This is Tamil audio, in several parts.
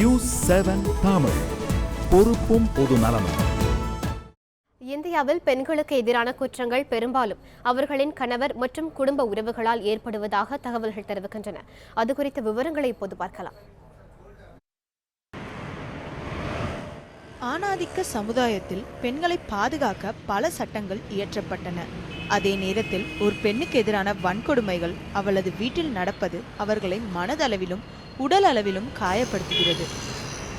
நியூஸ் 7 தமிழ், பொறுப்பும் பொது நலமும். இந்தியாவில் பெண்களுக்கு எதிரான குற்றங்கள் பெரும்பாலும் அவர்களின் கணவர் மற்றும் குடும்ப உறவுகளால் ஏற்படுவதாக தகவல்கள் தெரிவிக்கின்றன. அது குறித்த விவரங்களை இப்போது பார்க்கலாம். ஆணாதிக்க சமுதாயத்தில் பெண்களை பாதுகாக்க பல சட்டங்கள் இயற்றப்பட்டன. அதே நேரத்தில் ஒரு பெண்ணுக்கு எதிரான வன்கொடுமைகள் அவளது வீட்டில் நடப்பது அவர்களை மனதளவிலும் உடல் அளவிலும் காயப்படுத்துகிறது.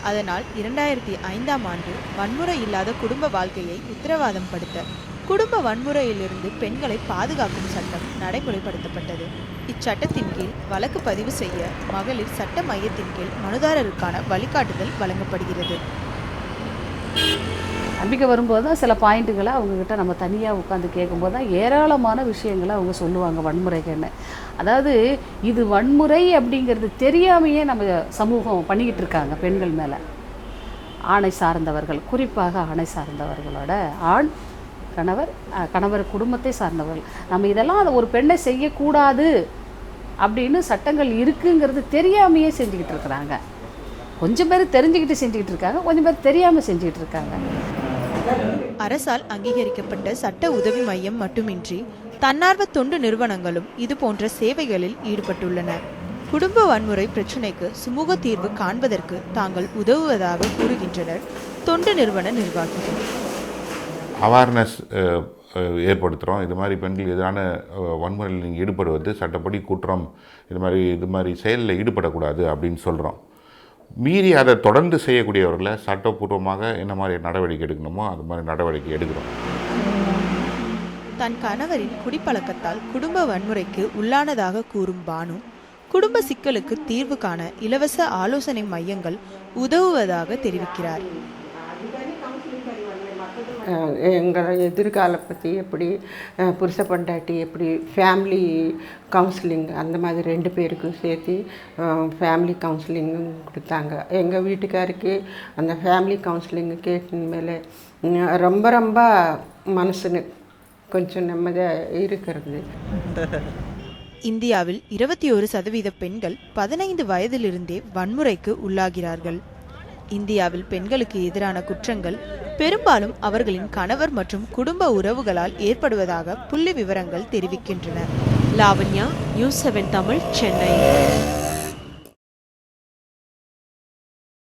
அதனால் 2005ஆம் ஆண்டு வன்முறை இல்லாத குடும்ப வாழ்க்கையை உத்தரவாதம் படுத்த குடும்ப வன்முறையிலிருந்து பெண்களை பாதுகாக்கும் சட்டம் நடைமுறைப்படுத்தப்பட்டது. இச்சட்டத்தின் கீழ் வழக்கு பதிவு செய்ய மகளிர் சட்ட மையத்தின் கீழ் மனுதாரருக்கான வழிகாட்டுதல் வழங்கப்படுகிறது. நம்பிக்கை வரும்போது தான் சில பாயிண்ட்டுகளை அவங்கக்கிட்ட நம்ம தனியாக உட்காந்து கேட்கும்போது தான் ஏராளமான விஷயங்களை அவங்க சொல்லுவாங்க வன்முறைக்குன்னு. அதாவது இது வன்முறை அப்படிங்கிறது தெரியாமையே நம்ம சமூகம் பண்ணிக்கிட்டு இருக்காங்க பெண்கள் மேலே. ஆணை சார்ந்தவர்கள், குறிப்பாக ஆணை சார்ந்தவர்களோட ஆண் கணவர் குடும்பத்தை சார்ந்தவர்கள், நம்ம இதெல்லாம் அதை ஒரு பெண்ணை செய்யக்கூடாது அப்படின்னு சட்டங்கள் இருக்குங்கிறது தெரியாமையே செஞ்சுக்கிட்டு இருக்கிறாங்க. கொஞ்சம் பேர் தெரிஞ்சுக்கிட்டு செஞ்சுக்கிட்டு இருக்காங்க, கொஞ்சம் பேர் தெரியாமல் செஞ்சுக்கிட்டு இருக்காங்க. அரசால் அங்கீகரிக்கப்பட்ட சட்ட உதவி மையம் மட்டுமின்றி தன்னார்வ தொண்டு நிறுவனங்களும் இது போன்ற சேவைகளில் ஈடுபட்டுள்ளன. குடும்ப வன்முறை பிரச்சினைக்கு சுமூக தீர்வு காண்பதற்கு தாங்கள் உதவுவதாக கூறுகின்றனர் தொண்டு நிறுவன நிர்வாகிகள். அவேர்னஸ் ஏற்படுத்துகிறோம். இது மாதிரி பெண்கள் எதிரான வன்முறையில் ஈடுபடுவது சட்டப்படி குற்றம், இது மாதிரி செயலில் ஈடுபடக்கூடாது அப்படின்னு சொல்கிறோம். மீறி அதை தொடர்ந்து செய்யக்கூடியவர்களை சட்டப்பூர்வமாக என்ன மாதிரி நடவடிக்கை எடுக்கணுமோ அது மாதிரி நடவடிக்கை எடுக்கிறோம். தன் கணவரின் குடிப்பழக்கத்தால் குடும்ப வன்முறைக்கு உள்ளானதாக கூறும் பானு, குடும்ப சிக்கலுக்கு தீர்வு காண இலவச ஆலோசனை மையங்கள் உதவுவதாக தெரிவிக்கிறார். எங்களை எதிர்காலம் பற்றி எப்படி புருஷ பொண்டாட்டி எப்படி ஃபேமிலி கவுன்சிலிங் அந்த மாதிரி 2 பேருக்கும் சேர்த்து ஃபேமிலி கவுன்சிலிங்கும் கொடுத்தாங்க. எங்கள் வீட்டுக்காருக்கு அந்த ஃபேமிலி கவுன்சிலிங் கேட்ட மேலே ரொம்ப ரொம்ப மனசுன்னு கொஞ்சம் நிம்மதியாக இருக்கிறது. இந்தியாவில் 21% பெண்கள் 15 வயதிலிருந்தே வன்முறைக்கு உள்ளாகிறார்கள். இந்தியாவில் பெண்களுக்கு எதிரான குற்றங்கள் பெரும்பாலும் அவர்களின் கணவர் மற்றும் குடும்ப உறவுகளால் ஏற்படுவதாக புள்ளி விவரங்கள் தெரிவிக்கின்றன. லாவண்யா, நியூஸ் 7 தமிழ், சென்னை.